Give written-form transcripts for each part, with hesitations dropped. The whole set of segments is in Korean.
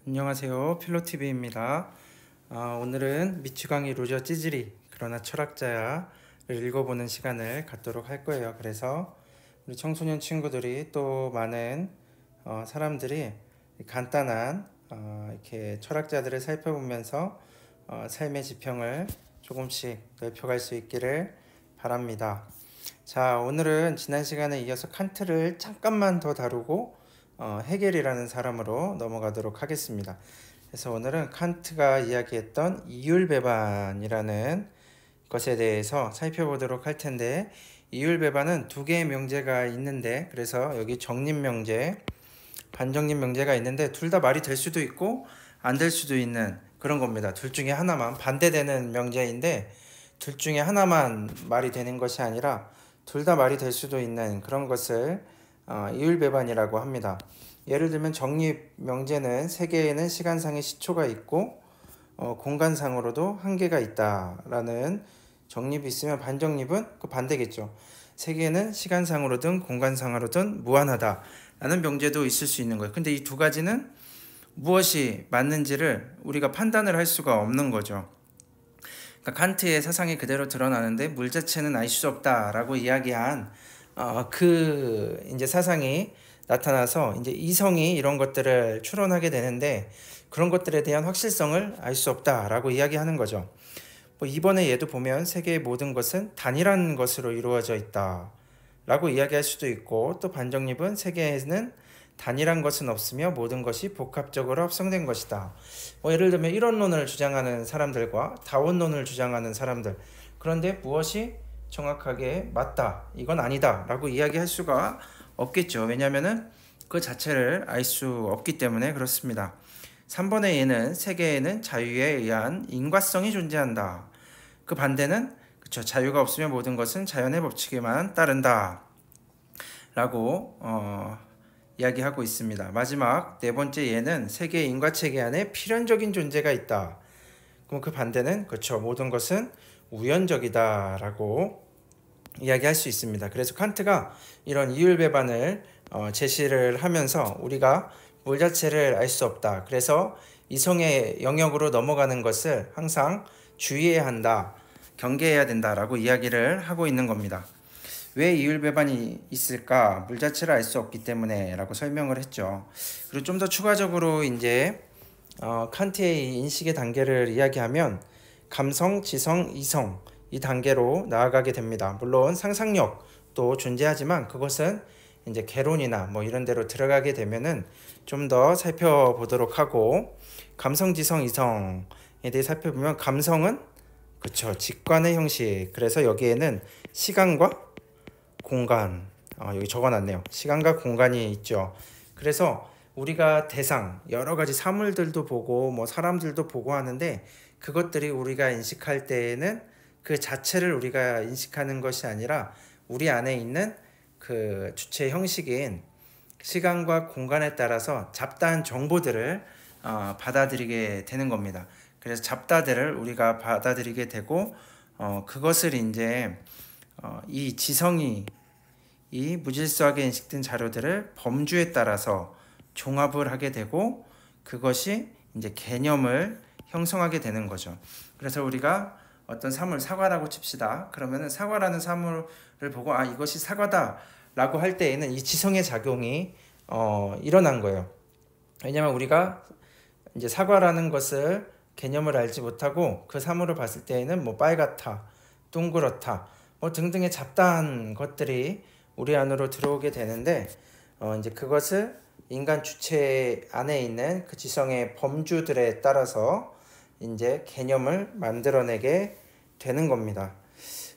안녕하세요. 필로TV입니다. 오늘은 미치광이 로저 찌질이 그러나 철학자야를 읽어보는 시간을 갖도록 할 거예요. 그래서 우리 청소년 친구들이 또 많은 사람들이 간단한 이렇게 철학자들을 살펴보면서 삶의 지평을 조금씩 넓혀갈 수 있기를 바랍니다. 자, 오늘은 지난 시간에 이어서 칸트를 잠깐만 더 다루고 헤겔이라는 사람으로 넘어가도록 하겠습니다. 그래서 오늘은 칸트가 이야기했던 이율배반이라는 것에 대해서 살펴보도록 할 텐데, 이율배반은 두 개의 명제가 있는데, 그래서 여기 정립명제, 반정립명제가 있는데 둘 다 말이 될 수도 있고 안 될 수도 있는 그런 겁니다. 둘 중에 하나만 반대되는 명제인데, 둘 중에 하나만 말이 되는 것이 아니라 둘 다 말이 될 수도 있는 그런 것을 이율배반이라고 합니다. 예를 들면 정립 명제는 세계에는 시간상의 시초가 있고 공간상으로도 한계가 있다라는 정립이 있으면, 반정립은 그 반대겠죠. 세계는 시간상으로든 공간상으로든 무한하다라는 명제도 있을 수 있는 거예요. 근데 이 두 가지는 무엇이 맞는지를 우리가 판단을 할 수가 없는 거죠. 그러니까 칸트의 사상이 그대로 드러나는데 물 자체는 알 수 없다라고 이야기한 그 이제 사상이 나타나서 이제 이성이 이런 것들을 추론하게 되는데, 그런 것들에 대한 확실성을 알 수 없다라고 이야기하는 거죠. 뭐 이번에 얘도 보면 세계의 모든 것은 단일한 것으로 이루어져 있다라고 이야기할 수도 있고, 또 반정립은 세계에는 단일한 것은 없으며 모든 것이 복합적으로 합성된 것이다. 뭐 예를 들면 이론론을 주장하는 사람들과 다원론을 주장하는 사람들, 그런데 무엇이 정확하게 맞다, 이건 아니다 라고 이야기할 수가 없겠죠. 왜냐하면 그 자체를 알 수 없기 때문에 그렇습니다. 3번의 예는 세계에는 자유에 의한 인과성이 존재한다. 그 반대는 그쵸, 자유가 없으면 모든 것은 자연의 법칙에만 따른다 라고 이야기하고 있습니다. 마지막 네 번째 예는 세계의 인과체계 안에 필연적인 존재가 있다. 그럼 그 반대는 그쵸, 모든 것은 우연적이다 라고 이야기할 수 있습니다. 그래서 칸트가 이런 이율배반을 제시를 하면서 우리가 물 자체를 알 수 없다, 그래서 이성의 영역으로 넘어가는 것을 항상 주의해야 한다, 경계해야 된다라고 이야기를 하고 있는 겁니다. 왜 이율배반이 있을까? 물 자체를 알 수 없기 때문에 라고 설명을 했죠. 그리고 좀 더 추가적으로 이제 칸트의 인식의 단계를 이야기하면 감성, 지성, 이성 이 단계로 나아가게 됩니다. 물론 상상력도 존재하지만 그것은 이제 개론이나 뭐 이런 데로 들어가게 되면은 좀 더 살펴보도록 하고, 감성, 지성, 이성에 대해 살펴보면 감성은 그쵸, 직관의 형식. 그래서 여기에는 시간과 공간, 여기 적어놨네요. 시간과 공간이 있죠. 그래서 우리가 대상, 여러 가지 사물들도 보고 뭐 사람들도 보고 하는데, 그것들이 우리가 인식할 때에는 그 자체를 우리가 인식하는 것이 아니라 우리 안에 있는 그 주체 형식인 시간과 공간에 따라서 잡다한 정보들을 받아들이게 되는 겁니다. 그래서 잡다들을 우리가 받아들이게 되고 그것을 이제 이 지성이 이 무질서하게 인식된 자료들을 범주에 따라서 종합을 하게 되고, 그것이 이제 개념을 형성하게 되는 거죠. 그래서 우리가 어떤 사물, 사과라고 칩시다. 그러면은 사과라는 사물을 보고 이것이 사과다라고 할 때에는 이 지성의 작용이 일어난 거예요. 왜냐하면 우리가 이제 사과라는 것을 개념을 알지 못하고 그 사물을 봤을 때에는 뭐 빨갛다, 둥그렇다, 뭐 등등의 잡다한 것들이 우리 안으로 들어오게 되는데, 이제 그것을 인간 주체 안에 있는 그 지성의 범주들에 따라서 이제 개념을 만들어내게 되는 겁니다.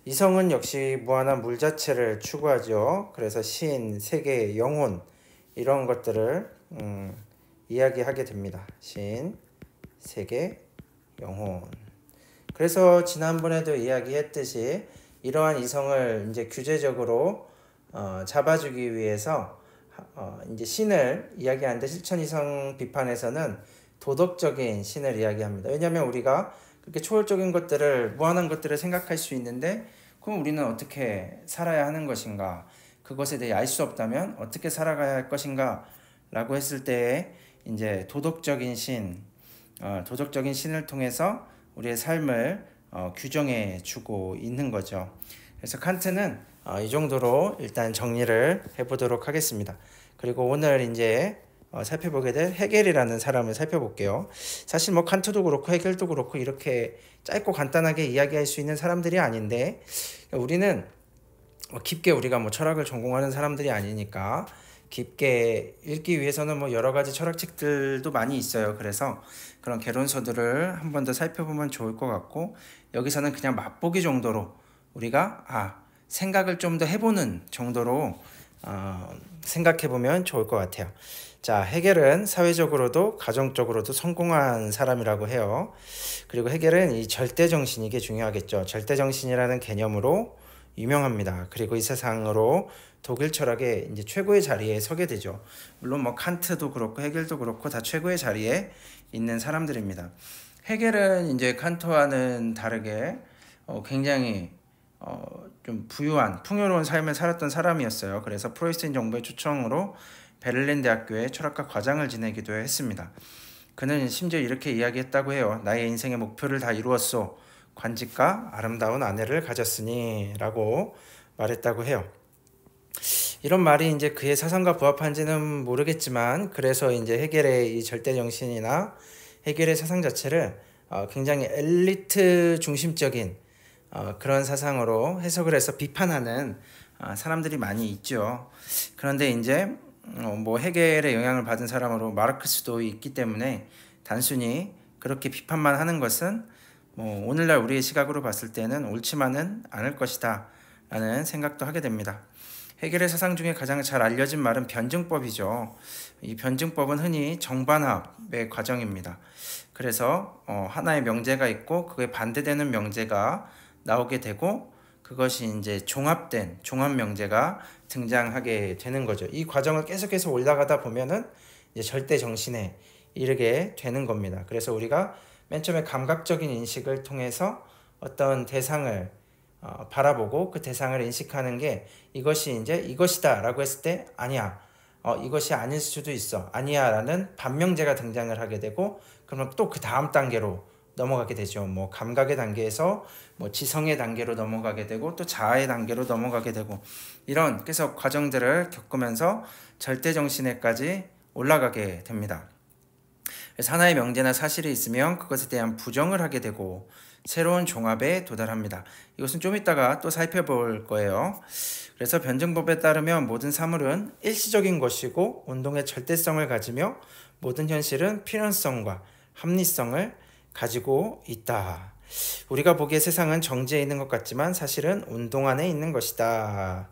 이성은 역시 무한한 물 자체를 추구하죠. 그래서 신, 세계, 영혼 이런 것들을 이야기하게 됩니다. 신, 세계, 영혼. 그래서 지난번에도 이야기했듯이 이러한 이성을 이제 규제적으로 잡아주기 위해서 이제 신을 이야기하는데, 실천이성 비판에서는 도덕적인 신을 이야기합니다. 왜냐하면 우리가 그렇게 초월적인 것들을, 무한한 것들을 생각할 수 있는데, 그럼 우리는 어떻게 살아야 하는 것인가? 그것에 대해 알 수 없다면 어떻게 살아가야 할 것인가? 라고 했을 때 이제 도덕적인 신, 도덕적인 신을 통해서 우리의 삶을 규정해 주고 있는 거죠. 그래서 칸트는 이 정도로 일단 정리를 해보도록 하겠습니다. 그리고 오늘 이제 살펴보게 될 헤겔이라는 사람을 살펴볼게요. 사실 뭐 칸트도 그렇고 헤겔도 그렇고 이렇게 짧고 간단하게 이야기할 수 있는 사람들이 아닌데, 우리는 깊게 우리가 뭐 철학을 전공하는 사람들이 아니니까 깊게 읽기 위해서는 뭐 여러 가지 철학책들도 많이 있어요. 그래서 그런 개론서들을 한 번 더 살펴보면 좋을 것 같고, 여기서는 그냥 맛보기 정도로 우리가 생각을 좀 더 해보는 정도로 생각해보면 좋을 것 같아요. 자, 헤겔은 사회적으로도 가정적으로도 성공한 사람이라고 해요. 그리고 헤겔은 이 절대정신, 이게 중요하겠죠. 절대정신이라는 개념으로 유명합니다. 그리고 이 세상으로 독일 철학의 이제 최고의 자리에 서게 되죠. 물론 뭐 칸트도 그렇고 헤겔도 그렇고 다 최고의 자리에 있는 사람들입니다. 헤겔은 이제 칸트와는 다르게 굉장히 좀 부유한 풍요로운 삶을 살았던 사람이었어요. 그래서 프로이센 정부의 초청으로 베를린 대학교의 철학과 과장을 지내기도 했습니다. 그는 심지어 이렇게 이야기했다고 해요. 나의 인생의 목표를 다 이루었소. 관직과 아름다운 아내를 가졌으니 라고 말했다고 해요. 이런 말이 이제 그의 사상과 부합한지는 모르겠지만, 그래서 이제 헤겔의 이 절대정신이나 헤겔의 사상 자체를 굉장히 엘리트 중심적인 그런 사상으로 해석을 해서 비판하는 사람들이 많이 있죠. 그런데 이제 뭐 헤겔의 영향을 받은 사람으로 마르크스도 있기 때문에 단순히 그렇게 비판만 하는 것은 뭐 오늘날 우리의 시각으로 봤을 때는 옳지만은 않을 것이다 라는 생각도 하게 됩니다. 헤겔의 사상 중에 가장 잘 알려진 말은 변증법이죠. 이 변증법은 흔히 정반합의 과정입니다. 그래서 하나의 명제가 있고 그에 반대되는 명제가 나오게 되고, 그것이 이제 종합된 종합 명제가 등장하게 되는 거죠. 이 과정을 계속해서 올라가다 보면은 이제 절대 정신에 이르게 되는 겁니다. 그래서 우리가 맨 처음에 감각적인 인식을 통해서 어떤 대상을 바라보고 그 대상을 인식하는 게 이것이 이제 이것이다 라고 했을 때 아니야, 이것이 아닐 수도 있어, 아니야 라는 반명제가 등장을 하게 되고, 그러면 또 그 다음 단계로 넘어가게 되죠. 뭐 감각의 단계에서 뭐 지성의 단계로 넘어가게 되고 또 자아의 단계로 넘어가게 되고, 이런 계속 과정들을 겪으면서 절대정신에까지 올라가게 됩니다. 그래서 하나의 명제나 사실이 있으면 그것에 대한 부정을 하게 되고 새로운 종합에 도달합니다. 이것은 좀 이따가 또 살펴볼 거예요. 그래서 변증법에 따르면 모든 사물은 일시적인 것이고 운동의 절대성을 가지며 모든 현실은 필연성과 합리성을 가지고 있다. 우리가 보기에 세상은 정지해 있는 것 같지만 사실은 운동 안에 있는 것이다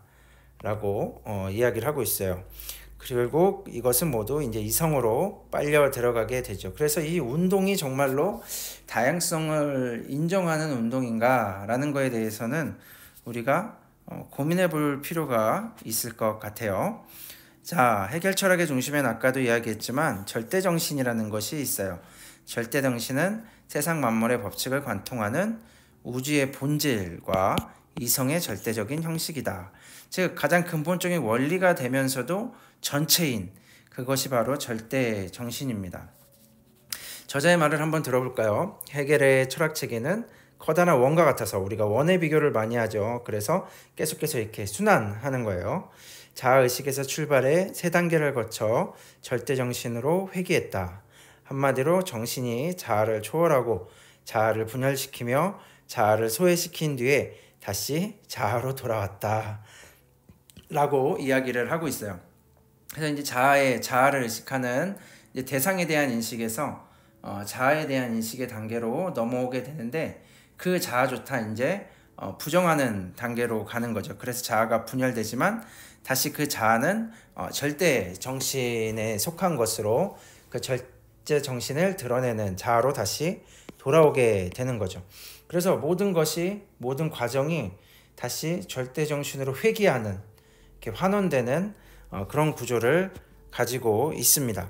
라고 이야기를 하고 있어요. 그리고 이것은 모두 이제 이성으로 빨려 들어가게 되죠. 그래서 이 운동이 정말로 다양성을 인정하는 운동인가 라는 거에 대해서는 우리가 고민해 볼 필요가 있을 것 같아요. 자, 헤겔 철학의 중심엔 아까도 이야기했지만 절대정신이라는 것이 있어요. 절대정신은 세상 만물의 법칙을 관통하는 우주의 본질과 이성의 절대적인 형식이다. 즉 가장 근본적인 원리가 되면서도 전체인 그것이 바로 절대정신입니다. 저자의 말을 한번 들어볼까요? 헤겔의 철학체계는 커다란 원과 같아서 우리가 원의 비교를 많이 하죠. 그래서 계속해서 이렇게 순환하는 거예요. 자아의식에서 출발해 세 단계를 거쳐 절대정신으로 회귀했다. 한마디로 정신이 자아를 초월하고 자아를 분열시키며 자아를 소외시킨 뒤에 다시 자아로 돌아왔다 라고 이야기를 하고 있어요. 그래서 이제 자아를 의식하는 이제 대상에 대한 인식에서 자아에 대한 인식의 단계로 넘어오게 되는데, 그 자아조차 이제 부정하는 단계로 가는 거죠. 그래서 자아가 분열되지만 다시 그 자아는 절대 정신에 속한 것으로 그 절대 정신을 드러내는 자아로 다시 돌아오게 되는 거죠. 그래서 모든 과정이 다시 절대 정신으로 회귀하는, 이렇게 환원되는 그런 구조를 가지고 있습니다.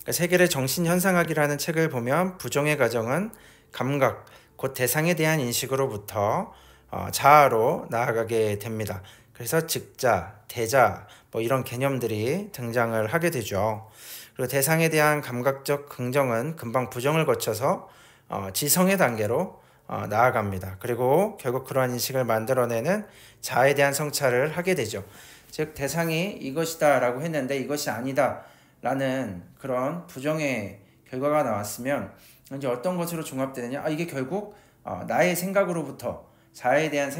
헤겔의 정신현상학이라는 책을 보면 부정의 과정은 감각, 곧 대상에 대한 인식으로부터 자아로 나아가게 됩니다. 그래서 즉자, 대자 뭐 이런 개념들이 등장을 하게 되죠. 그리고 대상에 대한 감각적 긍정은 금방 부정을 거쳐서 지성의 단계로 나아갑니다. 그리고 결국 그러한 인식을 만들어내는 자아에 대한 성찰을 하게 되죠. 즉 대상이 이것이다 라고 했는데 이것이 아니다 라는 그런 부정의 결과가 나왔으면 이제 어떤 것으로 종합되느냐, 이게 결국 나의 생각으로부터 자아에 대한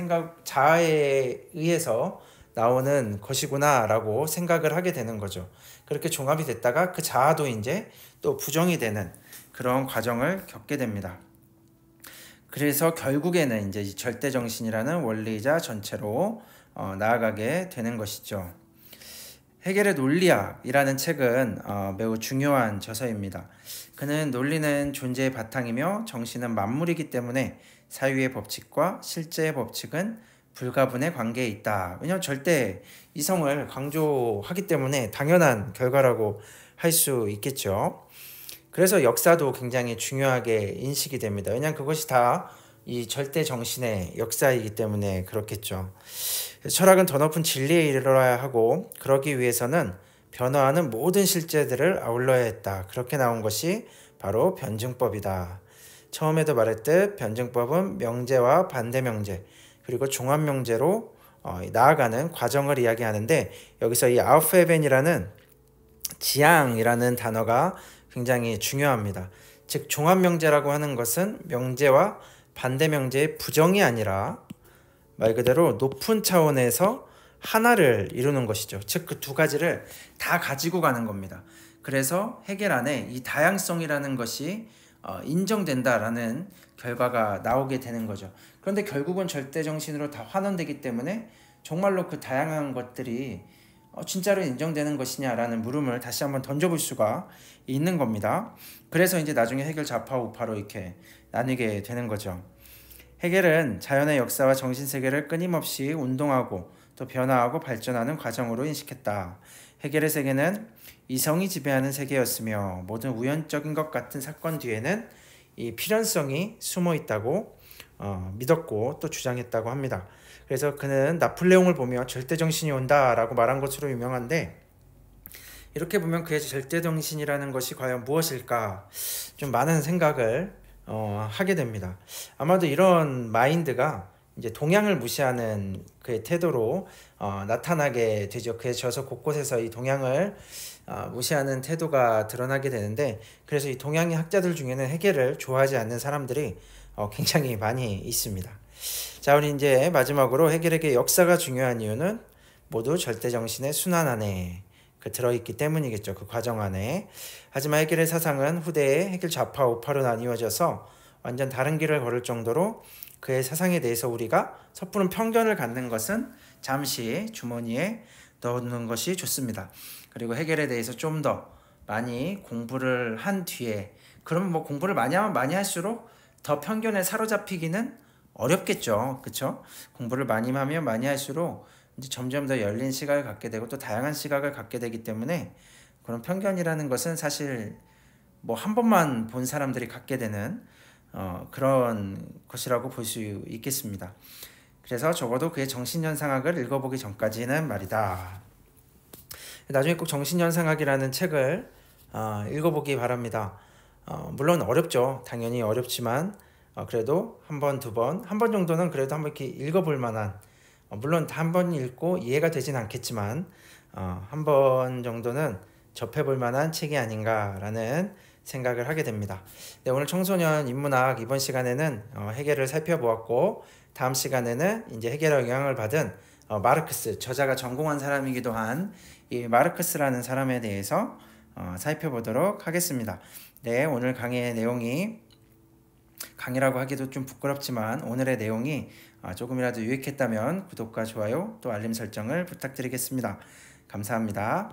자아에 의해서 나오는 것이구나 라고 생각을 하게 되는 거죠. 그렇게 종합이 됐다가 그 자아도 이제 또 부정이 되는 그런 과정을 겪게 됩니다. 그래서 결국에는 이제 절대정신이라는 원리이자 전체로 나아가게 되는 것이죠. 헤겔의 논리학이라는 책은 매우 중요한 저서입니다. 그는 논리는 존재의 바탕이며 정신은 만물이기 때문에 사유의 법칙과 실제의 법칙은 불가분의 관계에 있다. 왜냐하면 절대 이성을 강조하기 때문에 당연한 결과라고 할 수 있겠죠. 그래서 역사도 굉장히 중요하게 인식이 됩니다. 왜냐하면 그것이 다 이 절대 정신의 역사이기 때문에 그렇겠죠. 철학은 더 높은 진리에 이르러야 하고 그러기 위해서는 변화하는 모든 실제들을 아울러야 했다. 그렇게 나온 것이 바로 변증법이다. 처음에도 말했듯 변증법은 명제와 반대 명제 그리고 종합 명제로 나아가는 과정을 이야기하는데 여기서 이 아우페벤이라는 지향이라는 단어가 굉장히 중요합니다. 즉 종합 명제라고 하는 것은 명제와 반대 명제의 부정이 아니라 말 그대로 높은 차원에서 하나를 이루는 것이죠. 즉 그 두 가지를 다 가지고 가는 겁니다. 그래서 헤겔 안에 이 다양성이라는 것이 인정된다라는 결과가 나오게 되는 거죠. 그런데 결국은 절대정신으로 다 환원되기 때문에 정말로 그 다양한 것들이 진짜로 인정되는 것이냐라는 물음을 다시 한번 던져볼 수가 있는 겁니다. 그래서 이제 나중에 헤겔 좌파 우파로 이렇게 나뉘게 되는 거죠. 헤겔은 자연의 역사와 정신세계를 끊임없이 운동하고 또 변화하고 발전하는 과정으로 인식했다. 헤겔의 세계는 이성이 지배하는 세계였으며 모든 우연적인 것 같은 사건 뒤에는 이 필연성이 숨어 있다고 믿었고 또 주장했다고 합니다. 그래서 그는 나폴레옹을 보며 절대정신이 온다라고 말한 것으로 유명한데 이렇게 보면 그의 절대정신이라는 것이 과연 무엇일까 좀 많은 생각을 하게 됩니다. 아마도 이런 마인드가 이제 동양을 무시하는 그의 태도로 나타나게 되죠. 그의 저서 곳곳에서 이 동양을 무시하는 태도가 드러나게 되는데 그래서 이 동양의 학자들 중에는 헤겔을 좋아하지 않는 사람들이 굉장히 많이 있습니다. 자, 우리 이제 마지막으로 헤겔에게 역사가 중요한 이유는 모두 절대정신의 순환 안에 들어있기 때문이겠죠. 그 과정 안에. 하지만 헤겔의 사상은 후대에 헤겔 좌파 우파로 나뉘어져서 완전 다른 길을 걸을 정도로 그의 사상에 대해서 우리가 섣부른 편견을 갖는 것은 잠시 주머니에 넣는 것이 좋습니다. 그리고 헤겔에 대해서 좀 더 많이 공부를 한 뒤에 그러면 뭐 공부를 많이 하면 많이 할수록 더 편견에 사로잡히기는 어렵겠죠. 그렇죠? 공부를 많이 하면 많이 할수록 이제 점점 더 열린 시각을 갖게 되고 또 다양한 시각을 갖게 되기 때문에 그런 편견이라는 것은 사실 뭐 한 번만 본 사람들이 갖게 되는 그런 것이라고 볼 수 있겠습니다. 그래서 적어도 그의 정신현상학을 읽어보기 전까지는 말이다. 나중에 꼭 정신현상학이라는 책을 읽어보기 바랍니다. 물론 어렵죠. 당연히 어렵지만 그래도 한 번, 두 번, 한 번 정도는 그래도 한번 이렇게 읽어볼 만한 물론 한 번 읽고 이해가 되진 않겠지만 한 번 정도는 접해볼 만한 책이 아닌가라는 생각을 하게 됩니다. 네, 오늘 청소년 인문학 이번 시간에는 헤겔을 살펴보았고 다음 시간에는 이제 헤겔의 영향을 받은 마르크스, 저자가 전공한 사람이기도 한 이 마르크스라는 사람에 대해서 살펴보도록 하겠습니다. 네, 오늘 강의의 내용이 강의라고 하기도 좀 부끄럽지만 오늘의 내용이 조금이라도 유익했다면 구독과 좋아요 또 알림 설정을 부탁드리겠습니다. 감사합니다.